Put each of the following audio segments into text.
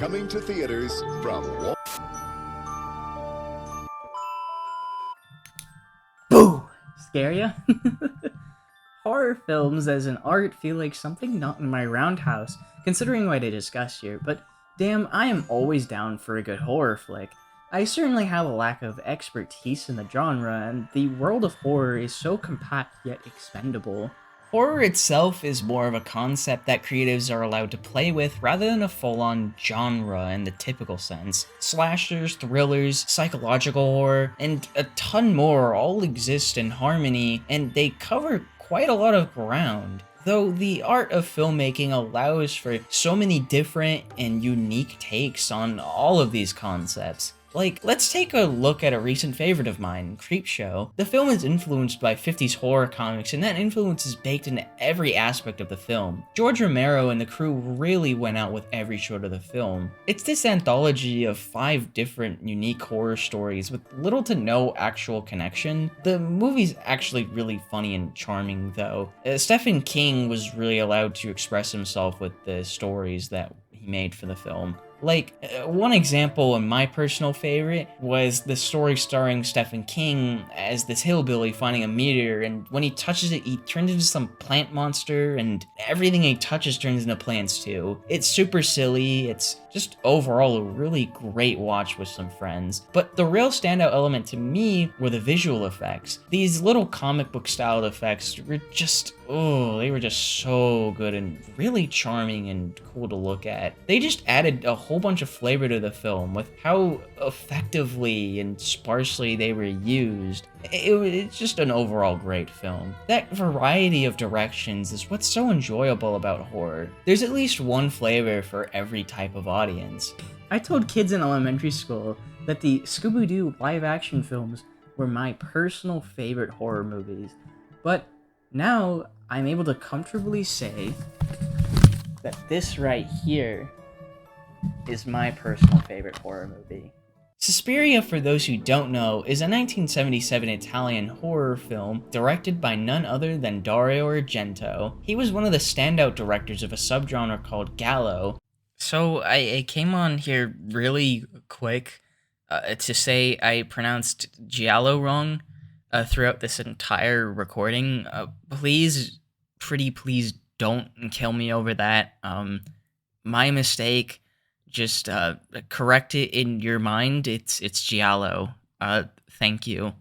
coming to theaters from Boo! Scare ya? Horror films as an art feel like something not in my roundhouse, considering what I discussed here, but damn, I am always down for a good horror flick. I certainly have a lack of expertise in the genre, and the world of horror is so compact yet expendable. Horror itself is more of a concept that creatives are allowed to play with rather than a full-on genre in the typical sense. Slashers, thrillers, psychological horror, and a ton more all exist in harmony, and they cover quite a lot of ground. Though the art of filmmaking allows for so many different and unique takes on all of these concepts. Like, let's take a look at a recent favorite of mine, Creepshow. The film is influenced by 50s horror comics, and that influence is baked into every aspect of the film. George Romero and the crew really went out with every shot of the film. It's this anthology of 5 different unique horror stories with little to no actual connection. The movie's actually really funny and charming, though. Stephen King was really allowed to express himself with the stories that he made for the film. Like, one example and my personal favorite was the story starring Stephen King as this hillbilly finding a meteor, and when he touches it, he turns into some plant monster, and everything he touches turns into plants too. It's super silly, it's just overall a really great watch with some friends. But the real standout element to me were the visual effects. These little comic book styled effects were just, they were just so good and really charming and cool to look at. They just added a whole bunch of flavor to the film with how effectively and sparsely they were used. It's just an overall great film. That variety of directions is what's so enjoyable about horror. There's at least one flavor for every type of audience. I told kids in elementary school that the Scooby-Doo live-action films were my personal favorite horror movies, but now I'm able to comfortably say that this right here is my personal favorite horror movie. Suspiria, for those who don't know, is a 1977 Italian horror film directed by none other than Dario Argento. He was one of the standout directors of a subgenre called Giallo. So I came on here really quick to say I pronounced Giallo wrong throughout this entire recording. Please, pretty please don't kill me over that. My mistake. Just correct it in your mind. It's Giallo. Thank you.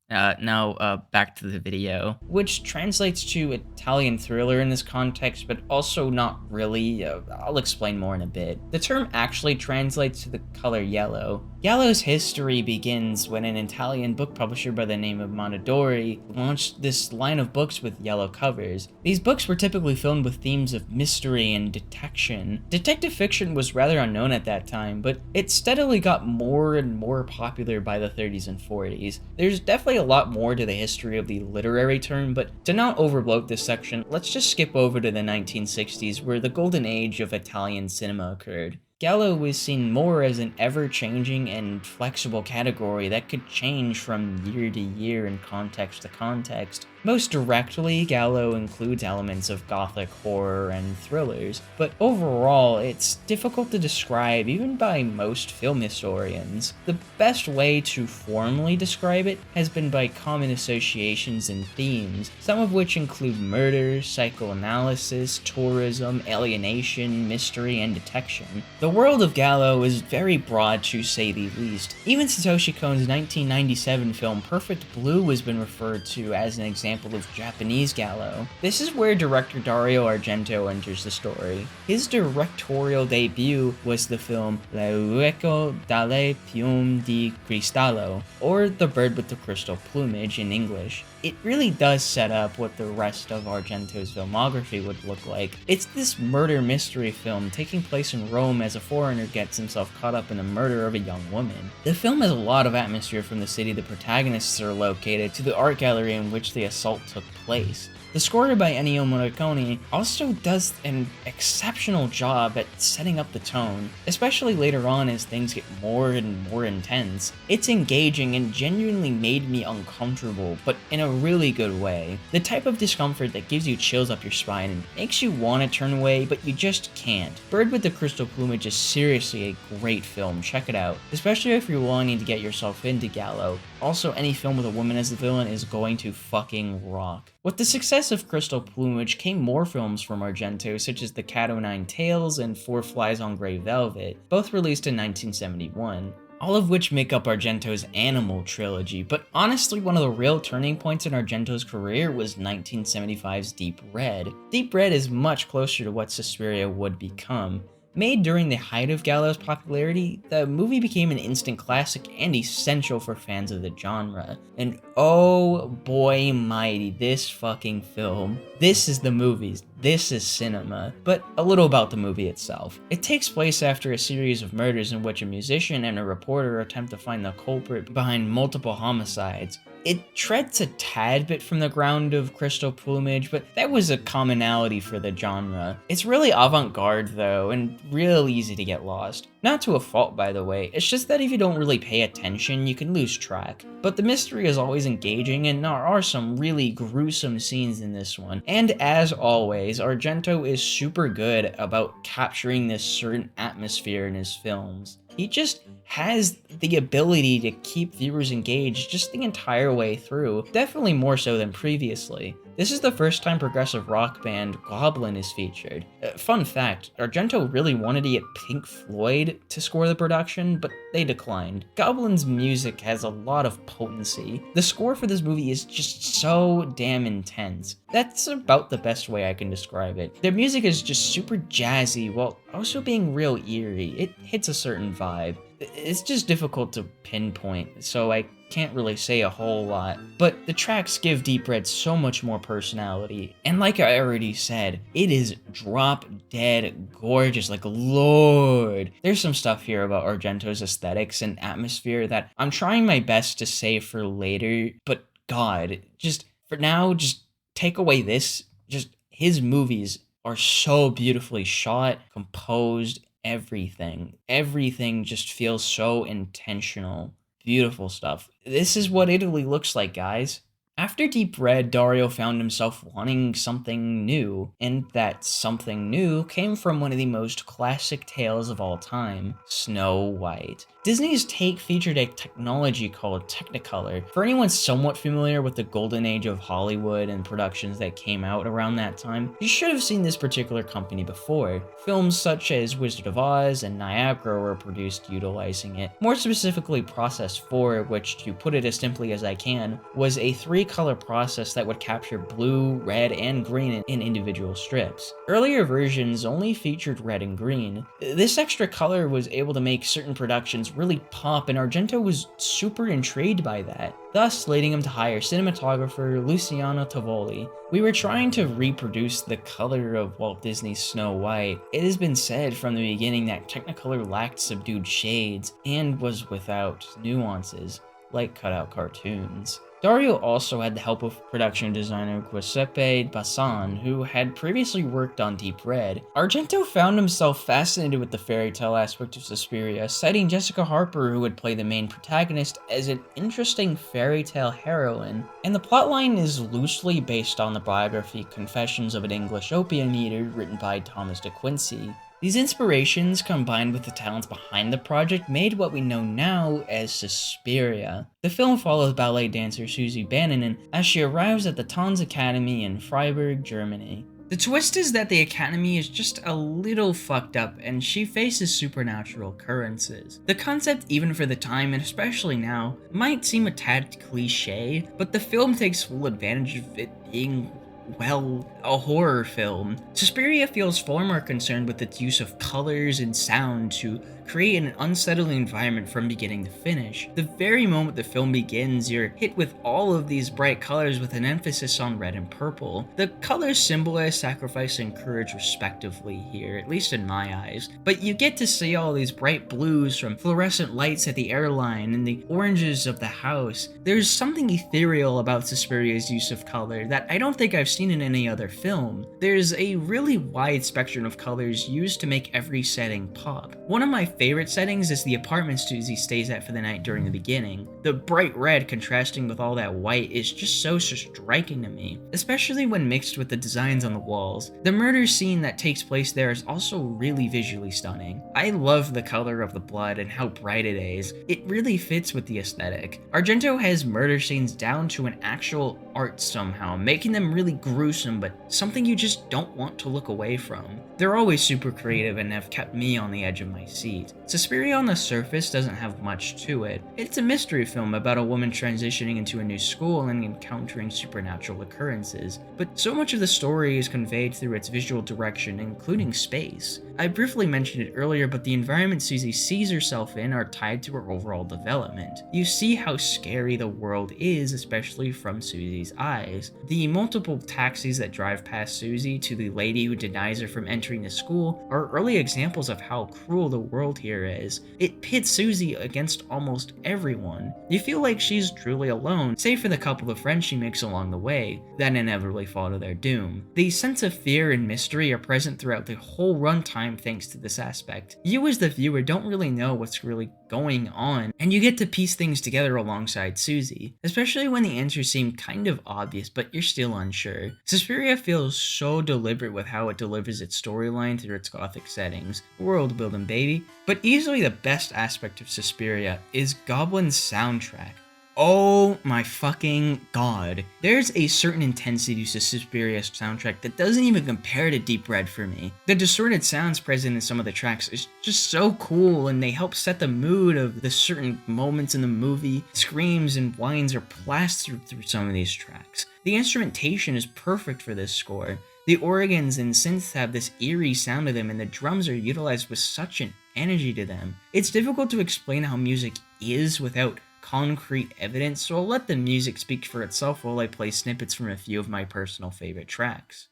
Now back to the video, which translates to Italian thriller in this context, but also not really. I'll explain more in a bit. The term actually translates to the color yellow. Giallo's history begins when an Italian book publisher by the name of Mondadori launched this line of books with yellow covers. These books were typically filled with themes of mystery and detection. Detective fiction was rather unknown at that time, but it steadily got more and more popular by the 30s and 40s. There's definitely a lot more to the history of the literary term, but to not overbloat this section, let's just skip over to the 1960s, where the golden age of Italian cinema occurred. Giallo was seen more as an ever-changing and flexible category that could change from year to year and context to context. Most directly, Giallo includes elements of gothic horror and thrillers, but overall, it's difficult to describe even by most film historians. The best way to formally describe it has been by common associations and themes, some of which include murder, psychoanalysis, tourism, alienation, mystery, and detection. The world of Giallo is very broad to say the least. Even Satoshi Kon's 1997 film Perfect Blue has been referred to as an example of Japanese Giallo. This is where director Dario Argento enters the story. His directorial debut was the film L'Uovo dalle Piume di Cristallo, or The Bird with the Crystal Plumage in English. It really does set up what the rest of Argento's filmography would look like. It's this murder mystery film taking place in Rome as a foreigner gets himself caught up in the murder of a young woman. The film has a lot of atmosphere from the city the protagonists are located to the art gallery in which the assault took place. The score by Ennio Morricone also does an exceptional job at setting up the tone, especially later on as things get more and more intense. It's engaging and genuinely made me uncomfortable, but in a really good way. The type of discomfort that gives you chills up your spine and makes you want to turn away, but you just can't. Bird with the Crystal Plumage is seriously a great film, check it out, especially if you're wanting to get yourself into Gallo. Also, any film with a woman as the villain is going to fucking rock. With the success of Crystal Plumage came more films from Argento, such as The Cat O' Nine Tails and Four Flies on Grey Velvet, both released in 1971. All of which make up Argento's Animal trilogy, but honestly one of the real turning points in Argento's career was 1975's Deep Red. Deep Red is much closer to what Suspiria would become. Made during the height of Gallo's popularity, the movie became an instant classic and essential for fans of the genre. And oh boy mighty, this fucking film. This is the movies, this is cinema. But a little about the movie itself. It takes place after a series of murders in which a musician and a reporter attempt to find the culprit behind multiple homicides. It treads a tad bit from the ground of Crystal Plumage, but that was a commonality for the genre. It's really avant-garde though, and real easy to get lost. Not to a fault by the way, it's just that if you don't really pay attention, you can lose track. But the mystery is always engaging, and there are some really gruesome scenes in this one. And as always, Argento is super good about capturing this certain atmosphere in his films. He just has the ability to keep viewers engaged just the entire way through, definitely more so than previously. This is the first time progressive rock band Goblin is featured. Fun fact, Argento really wanted to get Pink Floyd to score the production, but they declined. Goblin's music has a lot of potency. The score for this movie is just so damn intense. That's about the best way I can describe it. Their music is just super jazzy while also being real eerie. It hits a certain vibe. It's just difficult to pinpoint, so I can't really say a whole lot, but the tracks give Deep Red so much more personality, and like I already said, it is drop dead gorgeous, like lord. There's some stuff here about Argento's aesthetics and atmosphere that I'm trying my best to save for later, but god, just for now, just take away this, just his movies are so beautifully shot, composed, everything just feels so intentional. Beautiful stuff. This is what Italy looks like, guys. After Deep Red, Dario found himself wanting something new, and that something new came from one of the most classic tales of all time, Snow White. Disney's take featured a technology called Technicolor. For anyone somewhat familiar with the golden age of Hollywood and productions that came out around that time, you should have seen this particular company before. Films such as Wizard of Oz and Niagara were produced utilizing it. More specifically, Process 4, which, to put it as simply as I can, was a three-color process that would capture blue, red, and green in individual strips. Earlier versions only featured red and green. This extra color was able to make certain productions really pop, and Argento was super intrigued by that, thus leading him to hire cinematographer Luciano Tovoli. We were trying to reproduce the color of Walt Disney's Snow White. It has been said from the beginning that Technicolor lacked subdued shades and was without nuances, like cutout cartoons. Dario also had the help of production designer Giuseppe Bassan, who had previously worked on Deep Red. Argento found himself fascinated with the fairy tale aspect of Suspiria, citing Jessica Harper, who would play the main protagonist, as an interesting fairy tale heroine. And the plotline is loosely based on the biography Confessions of an English Opium Eater, written by Thomas de Quincey. These inspirations, combined with the talents behind the project, made what we know now as Suspiria. The film follows ballet dancer Susie Bannon as she arrives at the Tanz Academy in Freiburg, Germany. The twist is that the academy is just a little fucked up and she faces supernatural occurrences. The concept, even for the time and especially now, might seem a tad cliche, but the film takes full advantage of it being, well, a horror film. Suspiria feels far more concerned with its use of colors and sound to create an unsettling environment from beginning to finish. The very moment the film begins, you're hit with all of these bright colors with an emphasis on red and purple. The colors symbolize sacrifice and courage respectively here, at least in my eyes, but you get to see all these bright blues from fluorescent lights at the airline and the oranges of the house. There's something ethereal about Suspiria's use of color that I don't think I've seen in any other film. There's a really wide spectrum of colors used to make every setting pop. One of my favorite settings is the apartment Susie stays at for the night during the beginning. The bright red contrasting with all that white is just so striking to me, especially when mixed with the designs on the walls. The murder scene that takes place there is also really visually stunning. I love the color of the blood and how bright it is. It really fits with the aesthetic. Argento has murder scenes down to an actual art somehow, making them really gruesome, but something you just don't want to look away from. They're always super creative and have kept me on the edge of my seat. Suspiria on the surface doesn't have much to it. It's a mystery film about a woman transitioning into a new school and encountering supernatural occurrences, but so much of the story is conveyed through its visual direction, including space. I briefly mentioned it earlier, but the environment Susie sees herself in are tied to her overall development. You see how scary the world is, especially from Susie's eyes. The multiple taxis that drive past Susie to the lady who denies her from entering the school are early examples of how cruel the world here is. It pits Susie against almost everyone. You feel like she's truly alone, save for the couple of friends she makes along the way, that inevitably fall to their doom. The sense of fear and mystery are present throughout the whole runtime thanks to this aspect. You as the viewer don't really know what's really going on, and you get to piece things together alongside Susie, especially when the answers seem kind of obvious but you're still unsure. Suspiria feels so deliberate with how it delivers its storyline through its gothic settings. World building, baby. But easily the best aspect of Suspiria is Goblin's soundtrack. Oh my fucking god. There's a certain intensity to Suspiria's soundtrack that doesn't even compare to Deep Red for me. The distorted sounds present in some of the tracks is just so cool, and they help set the mood of the certain moments in the movie. Screams and whines are plastered through some of these tracks. The instrumentation is perfect for this score. The organs and synths have this eerie sound to them, and the drums are utilized with such an energy to them. It's difficult to explain how music is without concrete evidence, so I'll let the music speak for itself while I play snippets from a few of my personal favorite tracks.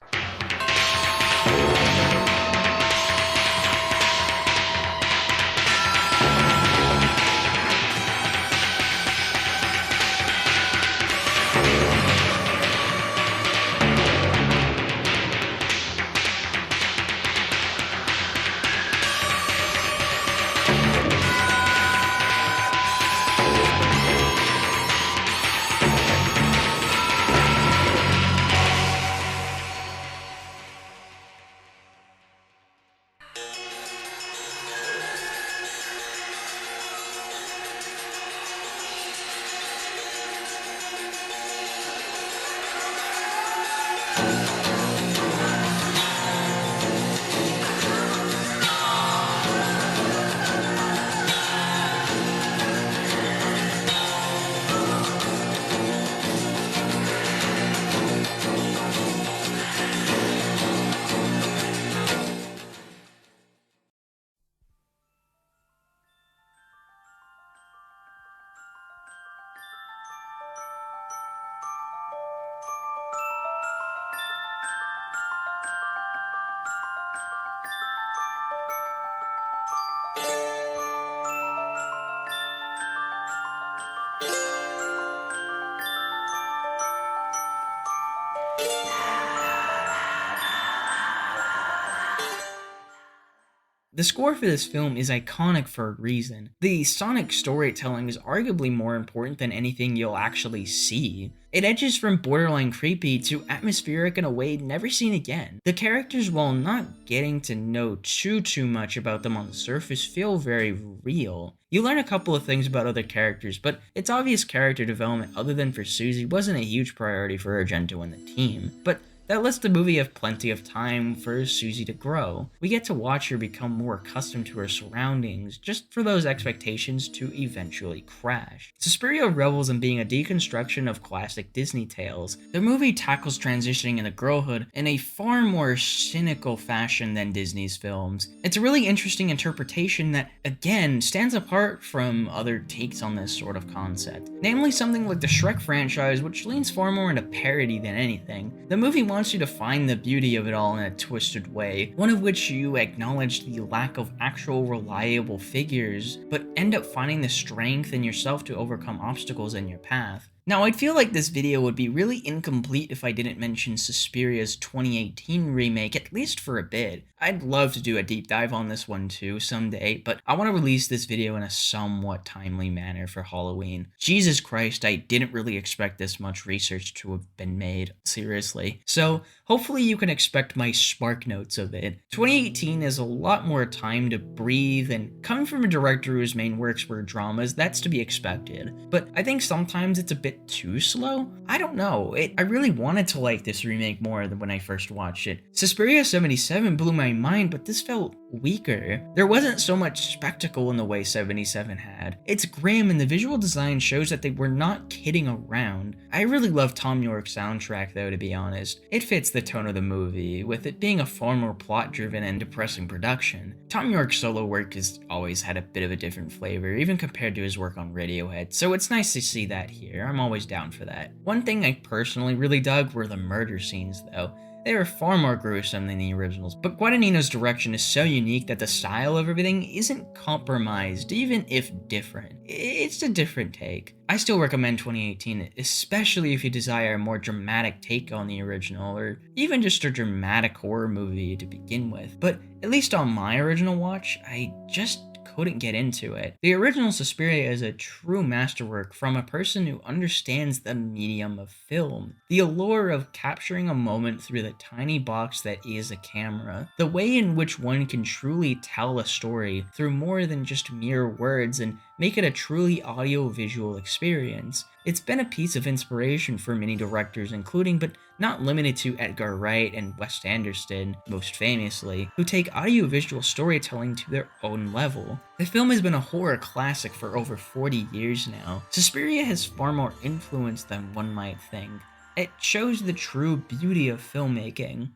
The score for this film is iconic for a reason. The sonic storytelling is arguably more important than anything you'll actually see. It edges from borderline creepy to atmospheric in a way never seen again. The characters, while not getting to know too much about them on the surface, feel very real. You learn a couple of things about other characters, but its obvious character development other than for Susie wasn't a huge priority for Argento and the team. But That lets the movie have plenty of time for Susie to grow. We get to watch her become more accustomed to her surroundings, just for those expectations to eventually crash. Suspiria revels in being a deconstruction of classic Disney tales. The movie tackles transitioning into girlhood in a far more cynical fashion than Disney's films. It's a really interesting interpretation that, again, stands apart from other takes on this sort of concept. Namely something like the Shrek franchise, which leans far more into parody than anything. The movie wants you to find the beauty of it all in a twisted way, one of which you acknowledge the lack of actual reliable figures, but end up finding the strength in yourself to overcome obstacles in your path. Now, I'd feel like this video would be really incomplete if I didn't mention Suspiria's 2018 remake, at least for a bit. I'd love to do a deep dive on this one too someday, but I want to release this video in a somewhat timely manner for Halloween. Jesus Christ, I didn't really expect this much research to have been made, seriously. So, hopefully you can expect my spark notes of it. 2018 is a lot more time to breathe, and coming from a director whose main works were dramas, that's to be expected. But I think sometimes it's a bit too slow? I don't know. I really wanted to like this remake more than when I first watched it. Suspiria 77 blew my mind, but this felt weaker. There wasn't so much spectacle in the way 77 had. It's grim, and the visual design shows that they were not kidding around. I really love Thom Yorke's soundtrack though, to be honest. It fits the tone of the movie, with it being a far more plot-driven and depressing production. Thom Yorke's solo work has always had a bit of a different flavor, even compared to his work on Radiohead, so it's nice to see that here. I'm always down for that. One thing I personally really dug were the murder scenes though. They were far more gruesome than the originals, but Guadagnino's direction is so unique that the style of everything isn't compromised, even if different. It's a different take. I still recommend 2018, especially if you desire a more dramatic take on the original, or even just a dramatic horror movie to begin with. But at least on my original watch, I just couldn't get into it. The original Suspiria is a true masterwork from a person who understands the medium of film. The allure of capturing a moment through the tiny box that is a camera. The way in which one can truly tell a story through more than just mere words and make it a truly audio-visual experience. It's been a piece of inspiration for many directors, including but not limited to Edgar Wright and Wes Anderson, most famously, who take audiovisual storytelling to their own level. The film has been a horror classic for over 40 years now. Suspiria has far more influence than one might think. It shows the true beauty of filmmaking.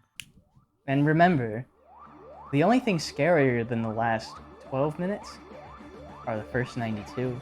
And remember, the only thing scarier than the last 12 minutes are the first 92.